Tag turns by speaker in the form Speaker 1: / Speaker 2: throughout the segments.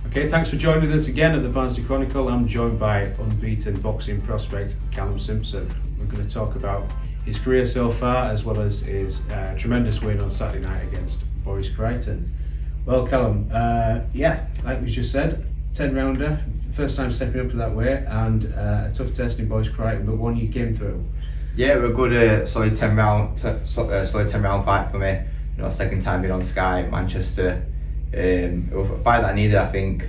Speaker 1: Okay, thanks for joining us again at the Barnsley Chronicle. I'm joined by unbeaten boxing prospect Callum Simpson. We're going to talk about his career so far, as well as his tremendous win on Saturday night against Boris Crichton. Well, Callum, like we just said, 10-rounder, first time stepping up to that weight, and a tough test in Boris Crichton, but one you came through.
Speaker 2: Yeah, it was a good solid 10-round fight for me. You know, second time being on Sky, Manchester. It was a fight that I needed, I think.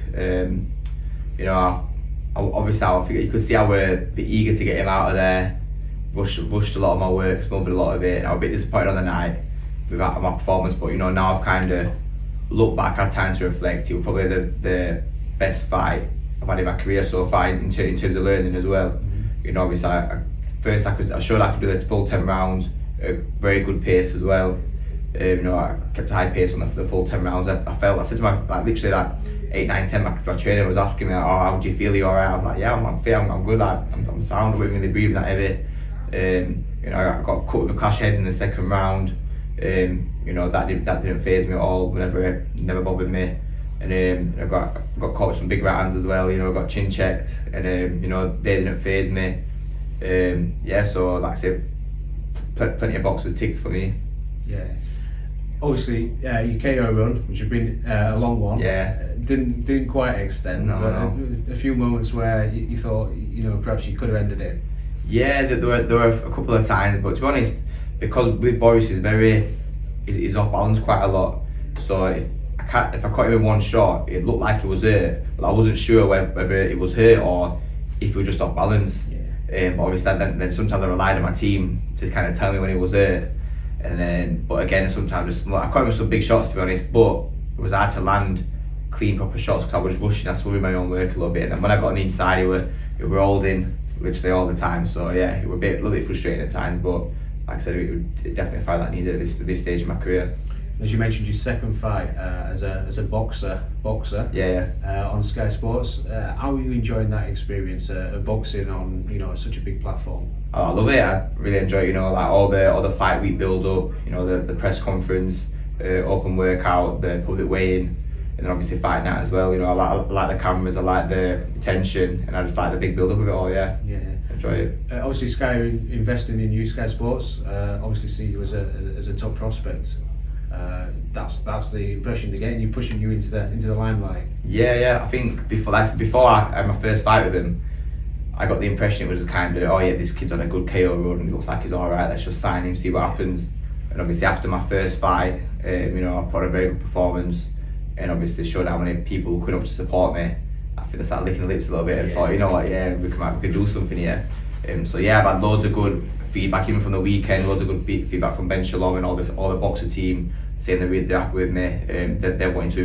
Speaker 2: Obviously, I think you could see I was a bit eager to get him out of there. Rushed a lot of my work, smothered a lot of it. And I was a bit disappointed on the night with my performance, but now I've kind of looked back, had time to reflect. It was probably the best fight I've had in my career so far in terms of learning as well. You know, obviously, I showed I could do the full 10 rounds, a very good pace as well. I kept a high pace on the full 10 rounds. I said to my, literally 8, 9, 10, my trainer was asking me, how do you feel, you alright? I'm like, yeah, I'm fit, I'm good, I'm sound, I wasn't really breathing that heavy. I got cut with a clash heads in the second round. That didn't faze me at all, never bothered me. And I got caught with some big right hands as well, I got chin checked, and they didn't faze me. So like I said, plenty of boxes ticks for me.
Speaker 1: Yeah. Obviously, your KO run, which had been a long one, didn't quite extend. A few moments where you thought, perhaps you could have ended it.
Speaker 2: Yeah, there were a couple of times, but to be honest, because with Boris he's off balance quite a lot. So if I caught him in one shot, it looked like it was hurt, but I wasn't sure whether it was hurt or if he was just off balance. But obviously, then sometimes I relied on my team to kind of tell me when he was hurt. But again, sometimes I caught him with some big shots, to be honest, but it was hard to land clean, proper shots because I was rushing. I was with my own work a little bit, and then when I got on the inside, it were holding literally all the time. So yeah, it was a little bit frustrating at times, but like I said, it definitely felt like I needed at this stage of my career.
Speaker 1: As you mentioned, your second fight as a boxer, on Sky Sports. How are you enjoying that experience of boxing on such a big platform?
Speaker 2: Oh, I love it. I really enjoy all the fight week build up. The press conference, open workout, the public weigh-in, and then obviously fight night as well. I like the cameras, I like the attention, and I just like the big build up of it all. Yeah. Enjoy it.
Speaker 1: Obviously, Sky are investing in you, Sky Sports. Obviously, see you as a top prospect. That's the impression they're getting, you pushing you into the limelight.
Speaker 2: Yeah. I think before I had my first fight with him, I got the impression it was kind of, this kid's on a good KO run and it looks like he's alright, let's just sign him, see what happens. And obviously after my first fight, I put a very good performance and obviously showed how many people could have to support me. I think I started licking the lips a little bit and thought, we can do something here. I've had loads of good feedback even from the weekend, loads of good feedback from Ben Shalom and all the boxer team saying they're really happy with me, they're wanting to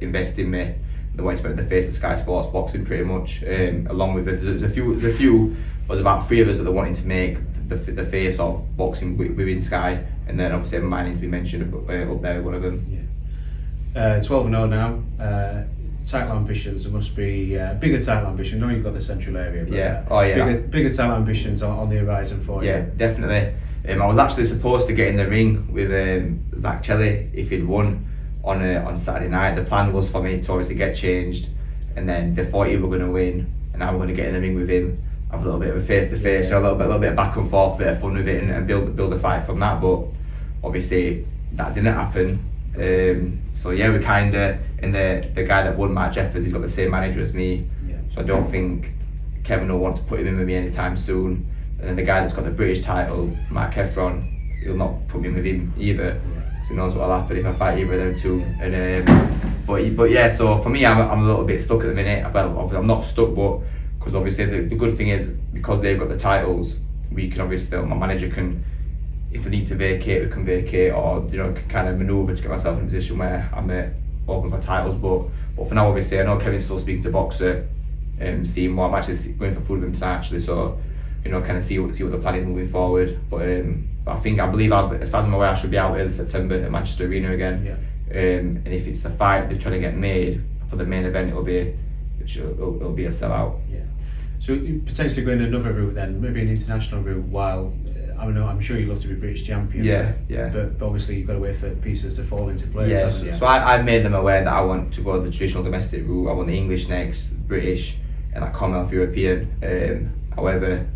Speaker 2: invest in me. They wanted to make the face of Sky Sports boxing pretty much. Along with there's a few, there's about 3 of us that are wanting to make the face of boxing within Sky, and then obviously my name's been mentioned up there, one of them.
Speaker 1: 12-0 now. Title ambitions, there must be bigger title ambitions. I know you've got the central area, but bigger title ambitions on the horizon for you.
Speaker 2: Yeah, definitely. I was actually supposed to get in the ring with Zach Chelly if he'd won on Saturday night. The plan was for me to obviously get changed, and then they thought he were going to win, and I was going to get in the ring with him, have a little bit of a face-to-face, a little bit of back and forth, a bit of fun with it, and build a fight from that. But obviously that didn't happen. We kind of, and the guy that won, Mark Jeffers, he's got the same manager as me, so I don't think Kevin will want to put him in with me anytime soon. And then the guy that's got the British title, Mark Heffron, he'll not put me with him either. So he knows what'll happen if I fight either of them two. And so for me, I'm a little bit stuck at the minute. Well, obviously I'm not stuck, but because obviously the good thing is because they've got the titles, we can obviously, my manager can, if we need to vacate, we can vacate, or can kind of manoeuvre to get myself in a position where I'm open for titles. But for now, obviously, I know Kevin's still speaking to Boxer, seeing what I'm actually going for food with him tonight actually. So kind of see what the plan is moving forward. But I believe as far as I'm aware, I should be out early September at Manchester Arena again. And if it's the fight they're trying to get made for the main event, it'll be a sellout.
Speaker 1: So you're potentially going another route then, maybe an international route, while I'm sure you'd love to be British champion.
Speaker 2: Yeah.
Speaker 1: But obviously you've got to wait for pieces to fall into place.
Speaker 2: Yeah,
Speaker 1: haven't you?
Speaker 2: so I made them aware that I want to go the traditional domestic route. I want the English next, British, and like Commonwealth European. However,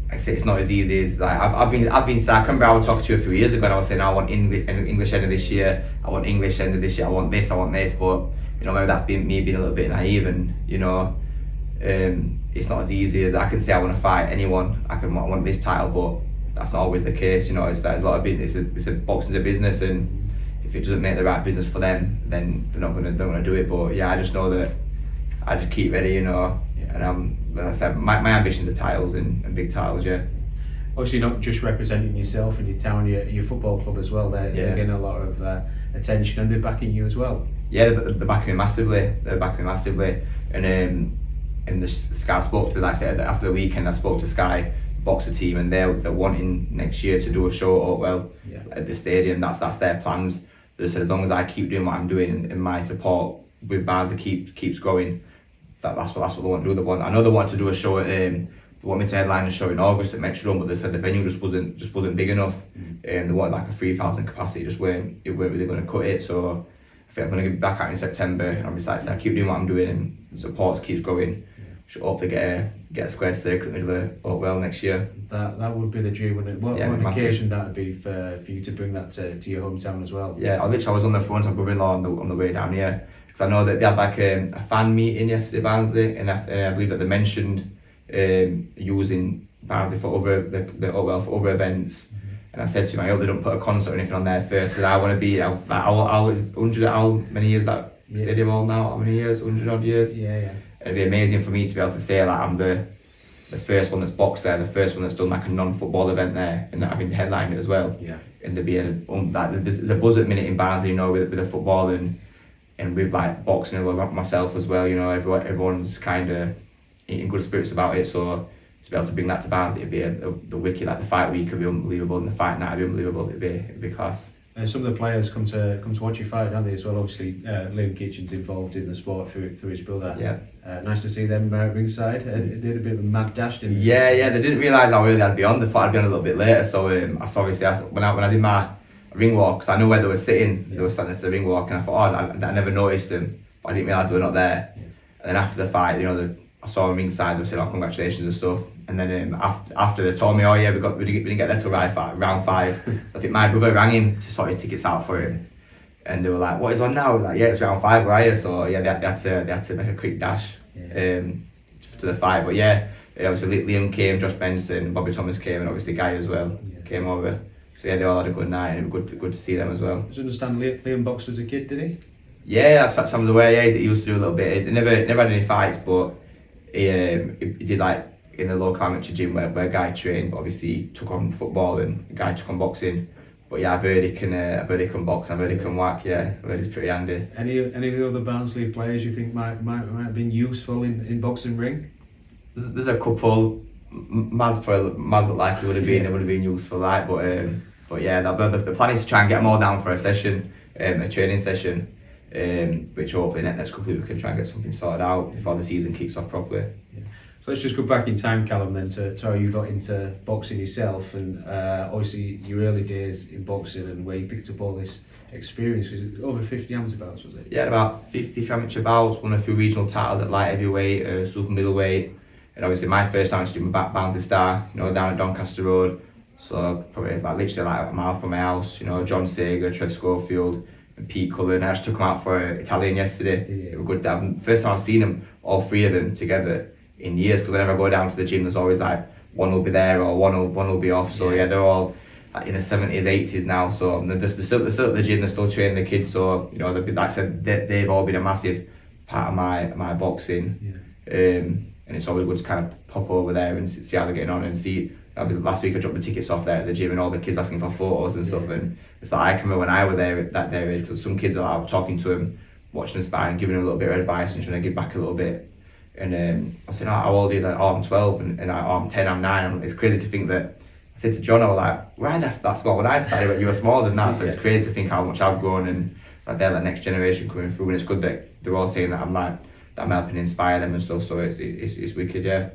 Speaker 2: I say it's not as easy as like I've been sad. I remember I was talking to you a few years ago and I was saying I want English end of this year. I want English end of this year. I want this. But maybe that's been me being a little bit naive, and it's not as easy as I can say I want to fight anyone. I want this title, but that's not always the case. There's a lot of business. It's a boxing's a business, and if it doesn't make the right business for them, then they're not gonna do it. But yeah, I just know that I just keep ready, and like I said, my ambitions are titles and big titles. Yeah.
Speaker 1: Obviously, not just representing yourself and your town, your football club as well. They're getting a lot of attention, and they're backing you as well.
Speaker 2: Yeah, they're backing me massively. And the Sky spoke to, like I said, after the weekend, I spoke to Sky Boxer team, and they're wanting next year to do a show at Oakwell at the stadium. That's their plans. They said as long as I keep doing what I'm doing and my support with Barnsley keeps growing, that's what they want to do. I know they want to do a show at they want me to headline a show in August at Metro Run, but they said the venue just wasn't big enough. They wanted like a 3,000 capacity, it weren't really going to cut it. So I think I'm going to get back out in September, and obviously like I said, I keep doing what I'm doing and the support keeps growing. Should hopefully get a square circle in the middle of Oakwell next year.
Speaker 1: That would be the dream, wouldn't it? What an occasion that would be for you to bring that to your hometown as well.
Speaker 2: Yeah, I was on the phone to my brother-in-law on the way down here, because I know that they had like a fan meeting yesterday, Barnsley, and I believe that they mentioned using Barnsley for the Oakwell for other events. And I said to him, I hope they don't put a concert or anything on there first. I want to be I'll 100. How many years that stadium all now? How many years? 100 odd years.
Speaker 1: Yeah.
Speaker 2: It'd be amazing for me to be able to say like I'm the first one that's boxed there, the first one that's done like a non-football event there, and that I've been headlining it as well.
Speaker 1: Yeah.
Speaker 2: And there'd be there's a buzz at the minute in Barnsley, with the football and with like boxing and myself as well. Everyone's kind of in good spirits about it. So to be able to bring that to Barnsley, it'd be the wicked, like the fight week would be unbelievable, and the fight night would be unbelievable. It'd be class.
Speaker 1: Some of the players come to watch you fight, don't they, as well? Obviously, Liam Kitchen's involved in the sport through his brother.
Speaker 2: Yeah.
Speaker 1: Nice to see them ringside. They did a bit of a mad dash, didn't they?
Speaker 2: Yeah. They didn't realise how early I'd be on. They thought I'd be on a little bit later. So when I did my ring walk, because I knew where they were sitting. They were standing to the ring walk, and I thought, I never noticed them, but I didn't realise they were not there. Yeah. And then after the fight, I saw them ringside. They were saying, congratulations and stuff. And then after they told me, we didn't get there till round 5. So I think my brother rang him to sort his tickets out for him, and they were like, "What is on now?" I was like, "Yeah, it's round 5, where are you?" So yeah, they had to make a quick dash to the fight. But yeah, obviously Liam came, Josh Benson, Bobby Thomas came, and obviously Guy as well came over. So yeah, they all had a good night, and it was good to see them as well.
Speaker 1: Did you understand Liam boxed as a kid, did he?
Speaker 2: Yeah, some of the way he used to do a little bit. He never had any fights, but he did like in the local amateur gym where Guy trained, but obviously he took on football and Guy took on boxing. But yeah, I've heard he can box, I've heard he can whack. Yeah, I've heard he's pretty handy.
Speaker 1: Any of the other Barnsley players you think might have been useful in boxing ring?
Speaker 2: There's a couple. Mads looked like he would have been. It would have been useful, like. But yeah, the plan is to try and get them all down for a session, a training session, which hopefully next couple of weeks we can try and get something sorted out before the season kicks off properly.
Speaker 1: Yeah. So let's just go back in time, Callum, then to how you got into boxing yourself, and obviously your early days in boxing and where you picked up all this experience. Was it over 50 amateur bouts, was it?
Speaker 2: Yeah, about 50 amateur bouts, won a few regional titles at light heavyweight, super middleweight, and obviously my first time to do my Barnsley Star, down at Doncaster Road. So probably literally like a mile from my house, John Sager, Trev Schofield, and Pete Cullen. I just took them out for Italian yesterday. Yeah. It was good. First time I've seen them, all 3 of them together in years, because whenever I go down to the gym, there's always like one will be there or one will be off. So yeah, they're all like in the 70s, 80s now. So they're still at the gym, they're still training the kids. So like I said, they've all been a massive part of my boxing. Yeah. And it's always good to kind of pop over there and see how they're getting on and see. Last week I dropped the tickets off there at the gym and all the kids asking for photos and stuff, and it's like I can remember when I was there at their age, because some kids are like, talking to them, watching them sparring, giving them a little bit of advice and trying to give back a little bit. And I said, how old are you? Like, I'm 12, and I'm 10, I'm 9. It's crazy to think that. I said to John, I was like, right, that's small when I started, but you were smaller than that. So it's crazy to think how much I've grown, and like they're that next generation coming through, and it's good that they're all saying that I'm helping inspire them and stuff. So it's wicked, yeah.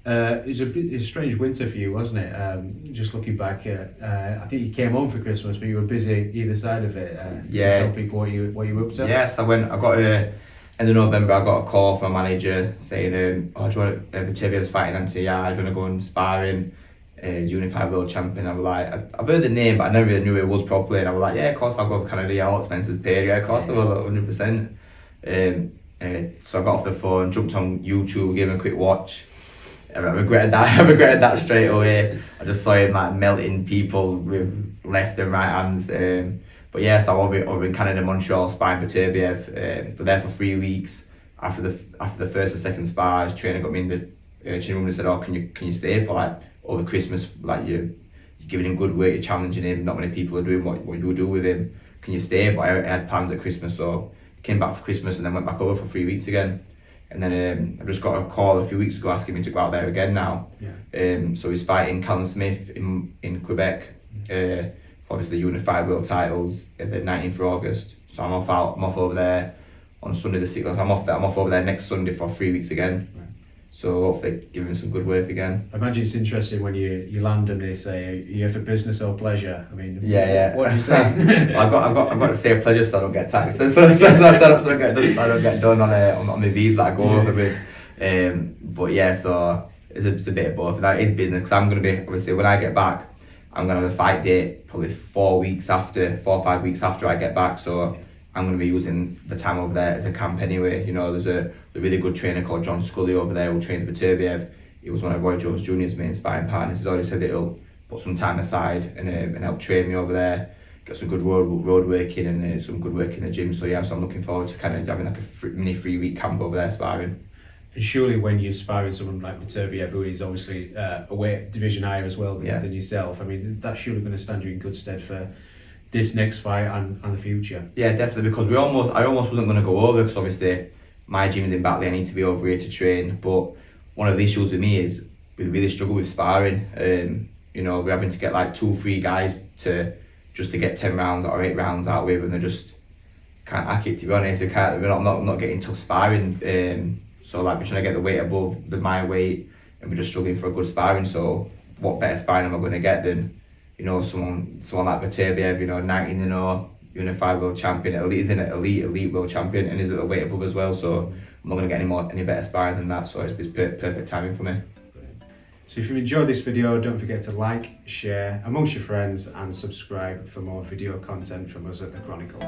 Speaker 1: It was a strange winter for you, wasn't it? Just looking back, I think you came home for Christmas, but you were busy either side of it.
Speaker 2: Yeah.
Speaker 1: Tell people what you were up to.
Speaker 2: Yes, I got end of November. I got a call from my manager saying, "Oh, do you want Batavia's fighting Anthony? Yeah, do you want to go and spar him? He's Unified World Champion." I was like, I've heard the name, but I never really knew who it was properly. And I was like, yeah, of course I'll go for Canada. Yeah, Spencer's paid. Yeah, of course I will, 100%. So I got off the phone, jumped on YouTube, gave him a quick watch. I regretted that. I regretted that straight away. I just saw him like melting people with left and right hands. But yeah, so over in Canada, Montreal, sparring Batav. But there for 3 weeks. After the first and second spars, trainer got me in the changing room and said, "Oh, can you stay for like over Christmas? Like you're giving him good work, you're challenging him. Not many people are doing what you do with him. Can you stay?" But I had plans at Christmas, so I came back for Christmas and then went back over for 3 weeks again. And then I just got a call a few weeks ago asking me to go out there again now.
Speaker 1: Yeah.
Speaker 2: So he's fighting Callum Smith in Quebec. Obviously Unified World titles at the 19th of August. So I'm off over there on Sunday the 6th. I'm off over there next Sunday for 3 weeks again. Right. So hopefully give him some good work again.
Speaker 1: I imagine it's interesting when you land and they say, "Are you here for business or pleasure?" I mean,
Speaker 2: yeah.
Speaker 1: What do you say?
Speaker 2: I've got to say pleasure so I don't get taxed. So I don't get done on my visa that I go over with. But yeah, so it's a bit of both. That is business because I'm gonna be obviously when I get back. I'm going to have a fight date probably 4 or 5 weeks after I get back. So I'm going to be using the time over there as a camp anyway. You know, there's a really good trainer called John Scully over there who trains Batav. He was one of Roy Jones Jr.'s main sparring partners. He's already said that he'll put some time aside and help train me over there, get some good road working and some good work in the gym. So yeah, so I'm looking forward to kind of having like a mini 3 week camp over there sparring.
Speaker 1: And surely when you're sparring someone like Batav, who is obviously a weight division higher as well than yourself, I mean, that's surely going to stand you in good stead for this next fight and the future.
Speaker 2: Yeah, definitely, because I almost wasn't going to go over because obviously my gym's in Barnsley, I need to be over here to train. But one of the issues with me is we really struggle with sparring. You know, we're having to get like 2 or 3 guys to get 10 rounds or 8 rounds out with, and they just can't hack it, to be honest. We're not getting tough sparring. So like we're trying to get the weight above my weight, and we're just struggling for a good sparring. So what better sparring am I going to get than, you know, someone like Batav, you know, 19-0 Unified World Champion, he's an elite World Champion, and he's at the weight above as well. So I'm not going to get any better sparring than that. So it's perfect timing for me.
Speaker 1: So if you enjoyed this video, don't forget to like, share amongst your friends, and subscribe for more video content from us at the Chronicle.